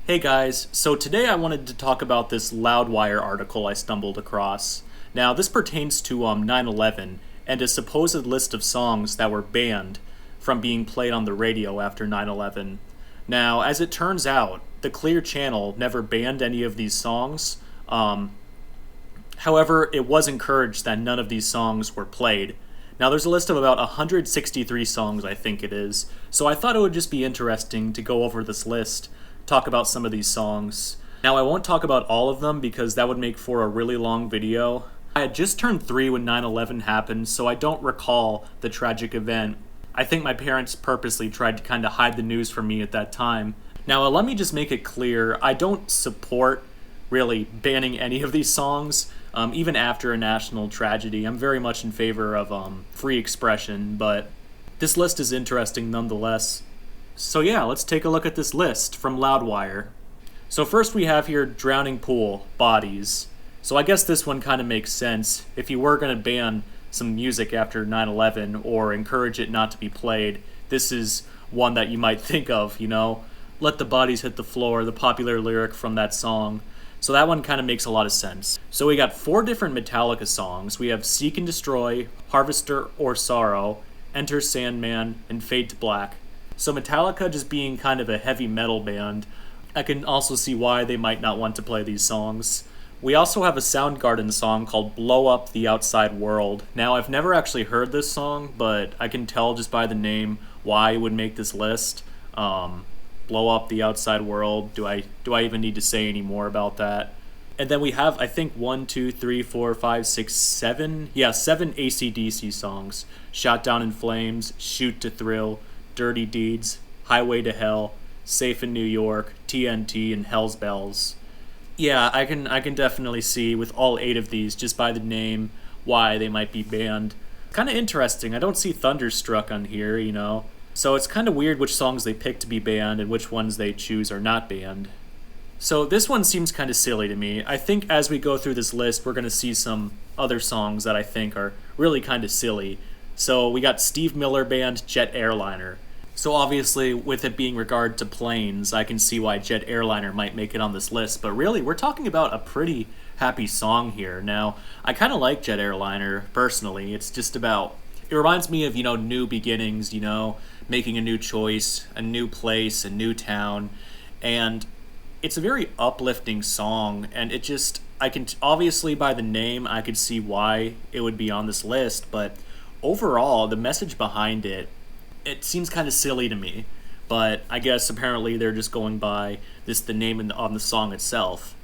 Hey guys, so today I wanted to talk about this Loudwire article I stumbled across. Now, this pertains to 9/11 and a supposed list of songs that were banned from being played on the radio after 9/11. Now, as it turns out, the Clear Channel never banned any of these songs. However, it was encouraged that none of these songs were played. Now, there's a list of about 163 songs, I think it is, so I thought it would just be interesting to go over this list, talk about some of these songs. Now, I won't talk about all of them because that would make for a really long video. I had just turned 3 when 9/11 happened, so I don't recall the tragic event. I think my parents purposely tried to kind of hide the news from me at that time. Now, let me just make it clear, I don't support really banning any of these songs, even after a national tragedy. I'm very much in favor of free expression, but this list is interesting nonetheless. So yeah, let's take a look at this list from Loudwire. So first we have here Drowning Pool, Bodies. So I guess this one kind of makes sense. If you were going to ban some music after 9/11 or encourage it not to be played, this is one that you might think of, you know? Let the bodies hit the floor, the popular lyric from that song. So that one kind of makes a lot of sense. So we got 4 different Metallica songs. We have Seek and Destroy, Harvester or Sorrow, Enter Sandman, and Fade to Black. So Metallica just being kind of a heavy metal band, I can also see why they might not want to play these songs. We also have a Soundgarden song called Blow Up the Outside World. Now, I've never actually heard this song, but I can tell just by the name why it would make this list. Blow Up the Outside World. Do I even need to say any more about that? And then we have, I think, 1, 2, 3, 4, 5, 6, 7. Yeah, 7 AC/DC songs. Shot Down in Flames, Shoot to Thrill, Dirty Deeds, Highway to Hell, Safe in New York, TNT, and Hell's Bells. Yeah, I can definitely see with all 8 of these, just by the name, why they might be banned. Kind of interesting. I don't see Thunderstruck on here, you know. So it's kind of weird which songs they pick to be banned and which ones they choose are not banned. So this one seems kind of silly to me. I think as we go through this list, we're going to see some other songs that I think are really kind of silly. So we got Steve Miller Band, Jet Airliner. So obviously, with it being regard to planes, I can see why Jet Airliner might make it on this list. But really, we're talking about a pretty happy song here. Now, I kind of like Jet Airliner, personally. It's just about, it reminds me of, new beginnings, making a new choice, a new place, a new town. And it's a very uplifting song. And it just, obviously by the name, I could see why it would be on this list. But overall, the message behind it seems kind of silly to me, but I guess apparently they're just going by the name on the song itself.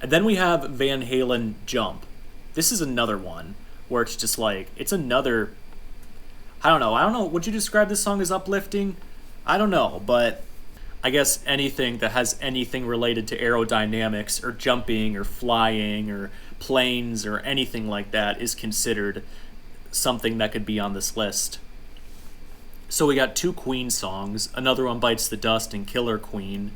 And then we have Van Halen Jump. This is another one where it's just like, it's another, I don't know, would you describe this song as uplifting? I don't know, but I guess anything that has anything related to aerodynamics or jumping or flying or planes or anything like that is considered something that could be on this list. So we got 2 Queen songs, another one Bites the Dust and Killer Queen.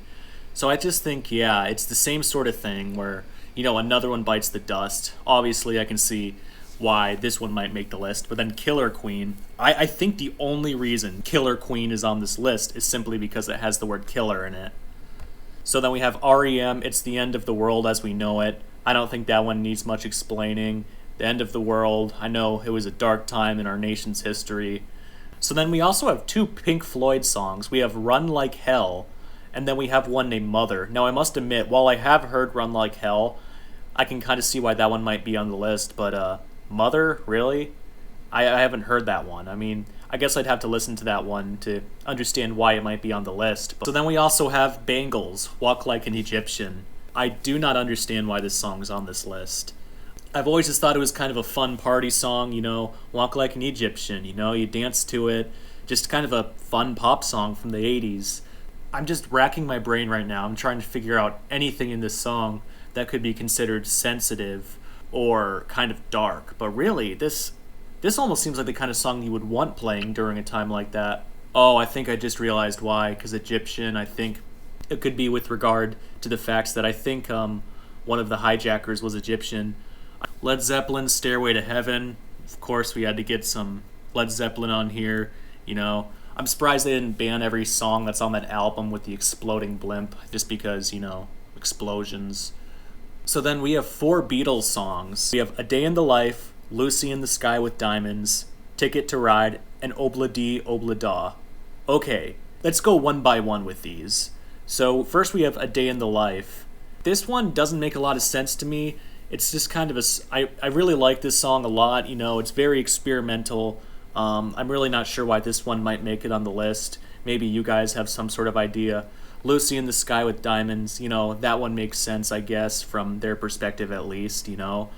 So I just think, yeah, it's the same sort of thing where, another one bites the dust. Obviously, I can see why this one might make the list, but then Killer Queen, I think the only reason Killer Queen is on this list is simply because it has the word killer in it. So then we have REM, It's the End of the World as We Know It. I don't think that one needs much explaining. The end of the world, I know it was a dark time in our nation's history. So then we also have 2 Pink Floyd songs. We have Run Like Hell, and then we have one named Mother. Now I must admit, while I have heard Run Like Hell, I can kind of see why that one might be on the list, but Mother, really? I haven't heard that one. I mean, I guess I'd have to listen to that one to understand why it might be on the list. So then we also have Bengals, Walk Like an Egyptian. I do not understand why this song's on this list. I've always just thought it was kind of a fun party song, Walk Like an Egyptian, you dance to it. Just kind of a fun pop song from the 80s. I'm just racking my brain right now. I'm trying to figure out anything in this song that could be considered sensitive or kind of dark. But really, this almost seems like the kind of song you would want playing during a time like that. Oh, I think I just realized why, because Egyptian, I think it could be with regard to the facts that I think one of the hijackers was Egyptian. Led Zeppelin's Stairway to Heaven. Of course, we had to get some Led Zeppelin on here, you know. I'm surprised they didn't ban every song that's on that album with the exploding blimp, just because, you know, explosions. So then we have 4 Beatles songs. We have A Day in the Life, Lucy in the Sky with Diamonds, Ticket to Ride, and Obla Dee Obla Da. Okay, let's go one by one with these. So first we have A Day in the Life. This one doesn't make a lot of sense to me. It's just kind of I really like this song a lot, you know, it's very experimental. I'm really not sure why this one might make it on the list. Maybe you guys have some sort of idea. Lucy in the Sky with Diamonds, you know, that one makes sense, I guess, from their perspective at least, you know.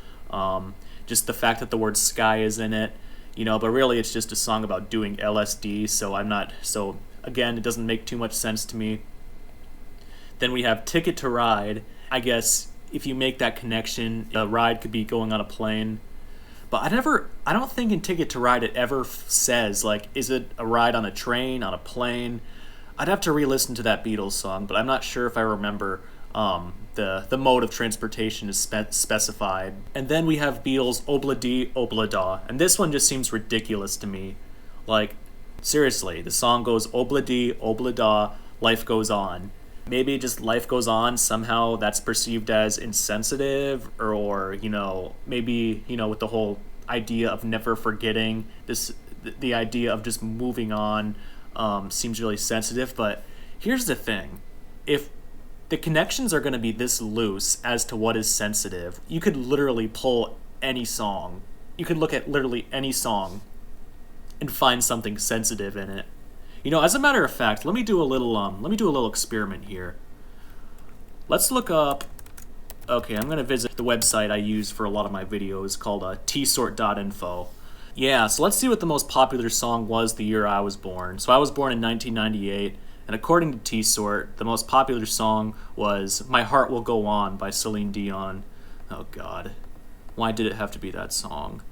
Just the fact that the word sky is in it, you know, but really it's just a song about doing LSD, so again, it doesn't make too much sense to me. Then we have Ticket to Ride. I guess if you make that connection, a ride could be going on a plane. But I don't think in Ticket to Ride it ever says, like, is it a ride on a train, on a plane? I'd have to re-listen to that Beatles song, but I'm not sure if I remember the mode of transportation is specified. And then we have Beatles' Obla Dee Obla Da, and this one just seems ridiculous to me. Like, seriously, the song goes Obla Dee Obla Da, life goes on. Maybe just life goes on, somehow that's perceived as insensitive, or, you know, maybe, you know, with the whole idea of never forgetting, the idea of just moving on seems really sensitive. But here's the thing. If the connections are going to be this loose as to what is sensitive, you could literally pull any song. You could look at literally any song and find something sensitive in it. You know, as a matter of fact, let me do a little experiment here. Let's look up. Okay, I'm going to visit the website I use for a lot of my videos called tsort.info. Yeah, so let's see what the most popular song was the year I was born. So I was born in 1998, and according to Tsort, the most popular song was My Heart Will Go On by Celine Dion. Oh god. Why did it have to be that song?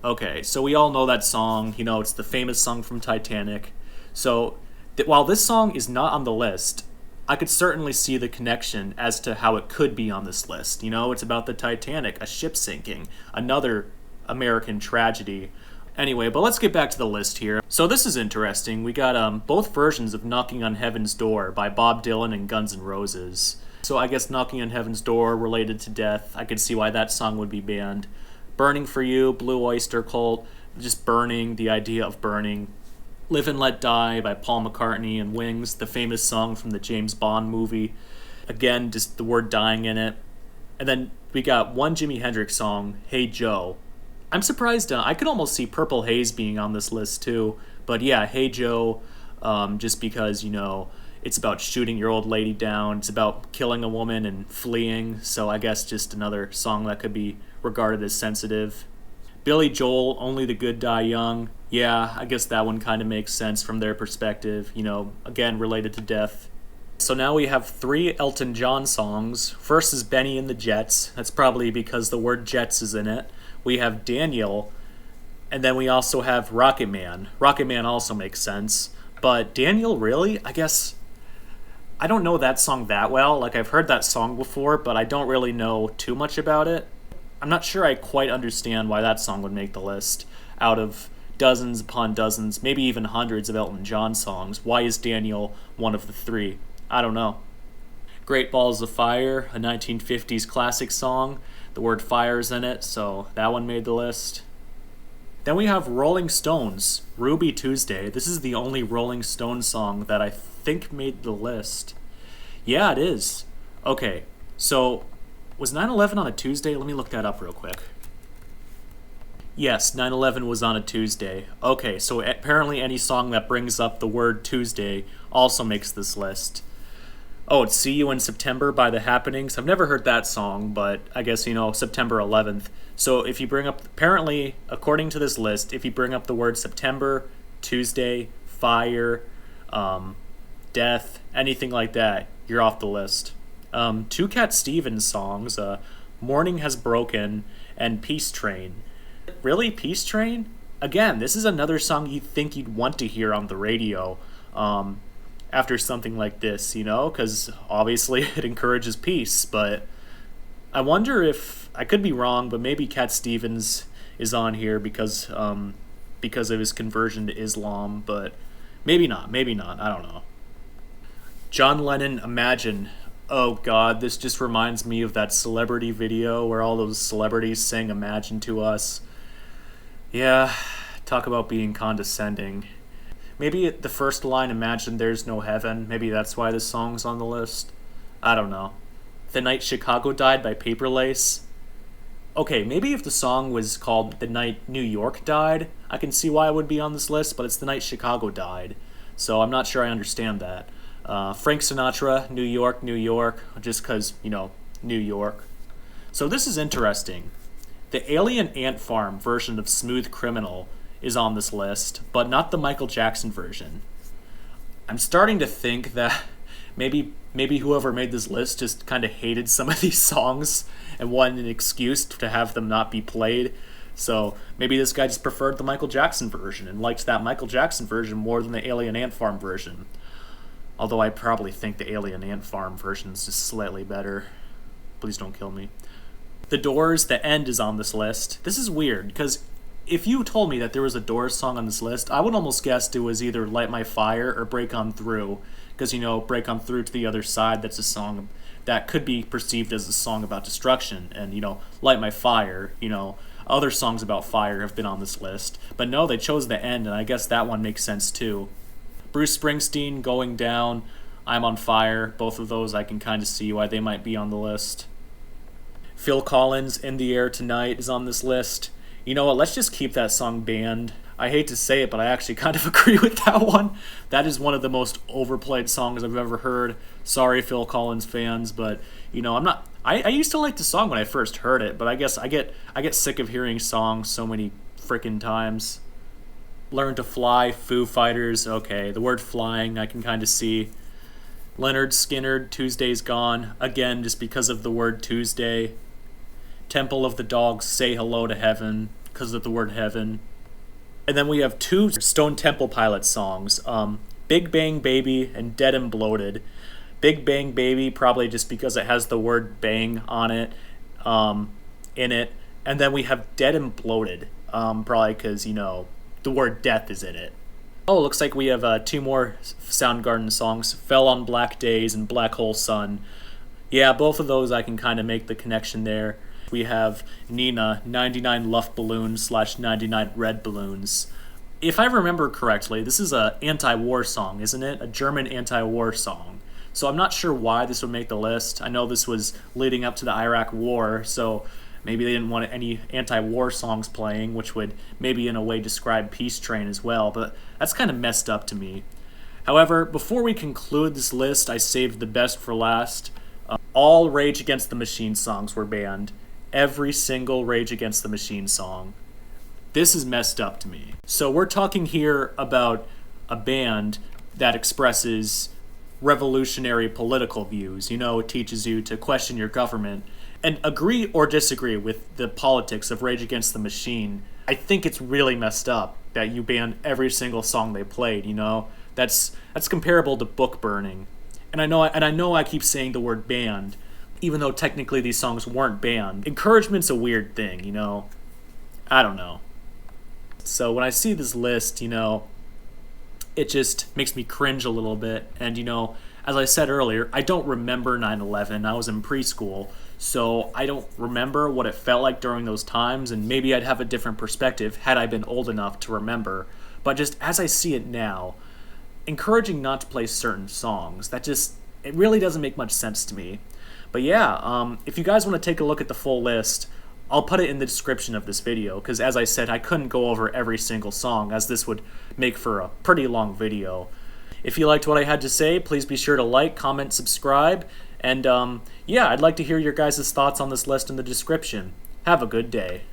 Okay, so we all know that song. You know, it's the famous song from Titanic. So, while this song is not on the list, I could certainly see the connection as to how it could be on this list. You know, it's about the Titanic, a ship sinking, another American tragedy. Anyway, but let's get back to the list here. So this is interesting. We got both versions of Knocking on Heaven's Door by Bob Dylan and Guns N' Roses. So I guess Knocking on Heaven's Door related to death. I could see why that song would be banned. Burning for You, Blue Oyster Cult, just burning, the idea of burning. Live and Let Die by Paul McCartney and Wings, the famous song from the James Bond movie. Again, just the word dying in it. And then we got one Jimi Hendrix song, Hey Joe. I'm surprised, I could almost see Purple Haze being on this list too. But yeah, Hey Joe, just because, you know, it's about shooting your old lady down. It's about killing a woman and fleeing. So I guess just another song that could be regarded as sensitive. Billy Joel, Only the Good Die Young. Yeah, I guess that one kind of makes sense from their perspective, you know, again, related to death. So now we have 3 Elton John songs. First is Benny and the Jets. That's probably because the word Jets is in it. We have Daniel, and then we also have Rocket Man. Rocket Man also makes sense. But Daniel, really? I guess I don't know that song that well. Like, I've heard that song before, but I don't really know too much about it. I'm not sure I quite understand why that song would make the list. Out of dozens upon dozens, maybe even hundreds of Elton John songs, why is Daniel one of the 3? I don't know. Great Balls of Fire, a 1950s classic song. The word fire's in it, so that one made the list. Then we have Rolling Stones, Ruby Tuesday. This is the only Rolling Stones song that I think made the list. Yeah, it is. Okay, so was 9/11 on a Tuesday? Let me look that up real quick. Yes, 9/11 was on a Tuesday. Okay, so apparently any song that brings up the word Tuesday also makes this list. Oh, it's See You in September by The Happenings. I've never heard that song, but I guess, you know, September 11th. So if you bring up, apparently, according to this list, if you bring up the word September, Tuesday, fire, death, anything like that, you're off the list. 2 Cat Stevens songs, Morning Has Broken and Peace Train. Really? Peace Train? Again, this is another song you'd think you'd want to hear on the radio after something like this, you know, because obviously it encourages peace. But I wonder if, I could be wrong, but maybe Cat Stevens is on here because because of his conversion to Islam, but maybe not, I don't know. John Lennon, Imagine. Oh god, this just reminds me of that Celebrity video where all those celebrities sang Imagine to us. Yeah, talk about being condescending. Maybe the first line, Imagine there's no heaven, maybe that's why this song's on the list. I don't know. The Night Chicago Died by Paper Lace. Okay, maybe if the song was called The Night New York Died, I can see why it would be on this list, but it's The Night Chicago Died, so I'm not sure I understand that. Frank Sinatra, New York, New York, just because, New York. So this is interesting. The Alien Ant Farm version of Smooth Criminal is on this list, but not the Michael Jackson version. I'm starting to think that maybe whoever made this list just kind of hated some of these songs and wanted an excuse to have them not be played. So maybe this guy just preferred the Michael Jackson version and liked that Michael Jackson version more than the Alien Ant Farm version. Although I probably think the Alien Ant Farm version is just slightly better. Please don't kill me. The Doors, The End is on this list. This is weird, because if you told me that there was a Doors song on this list, I would almost guess it was either Light My Fire or Break On Through. Because, Break On Through to the Other Side, that's a song that could be perceived as a song about destruction. And, Light My Fire, other songs about fire have been on this list. But no, they chose The End, and I guess that one makes sense too. Bruce Springsteen, Going Down, I'm on Fire. Both of those I can kind of see why they might be on the list. Phil Collins, In the Air Tonight is on this list. You know what, let's just keep that song banned. I hate to say it, but I actually kind of agree with that one. That is one of the most overplayed songs I've ever heard. Sorry, Phil Collins fans, but, I'm not... I used to like the song when I first heard it, but I guess I get sick of hearing songs so many frickin' times. Learn to Fly, Foo Fighters, okay, the word flying I can kind of see. Leonard Skinner, Tuesday's Gone, again, just because of the word Tuesday. Temple of the Dogs, Say Hello to Heaven, because of the word heaven. And then we have two Stone Temple Pilots songs, Big Bang Baby and Dead and Bloated. Big Bang Baby, probably just because it has the word bang on it, in it. And then we have Dead and Bloated, probably because, the word death is in it. Oh, looks like we have two more Soundgarden songs, Fell on Black Days and Black Hole Sun. Yeah, both of those I can kind of make the connection there. We have Nina, 99 Luft Balloons / 99 Red Balloons. If I remember correctly, this is an anti-war song, isn't it? A German anti-war song. So I'm not sure why this would make the list. I know this was leading up to the Iraq War, so maybe they didn't want any anti-war songs playing, which would maybe in a way describe Peace Train as well, but that's kind of messed up to me. However, before we conclude this list, I saved the best for last. All Rage Against the Machine songs were banned. Every single Rage Against the Machine song. This is messed up to me. So we're talking here about a band that expresses revolutionary political views. It teaches you to question your government and agree or disagree with the politics of Rage Against the Machine. I think it's really messed up that you ban every single song they played, That's comparable to book burning. And I know I keep saying the word banned, even though technically these songs weren't banned. Encouragement's a weird thing, I don't know. So when I see this list, it just makes me cringe a little bit. And, as I said earlier, I don't remember 9/11. I was in preschool, so I don't remember what it felt like during those times, and maybe I'd have a different perspective had I been old enough to remember. But just as I see it now, encouraging not to play certain songs, it really doesn't make much sense to me. But yeah, if you guys want to take a look at the full list, I'll put it in the description of this video, because as I said, I couldn't go over every single song, as this would make for a pretty long video. If you liked what I had to say, please be sure to like, comment, subscribe, and yeah, I'd like to hear your guys' thoughts on this list in the description. Have a good day.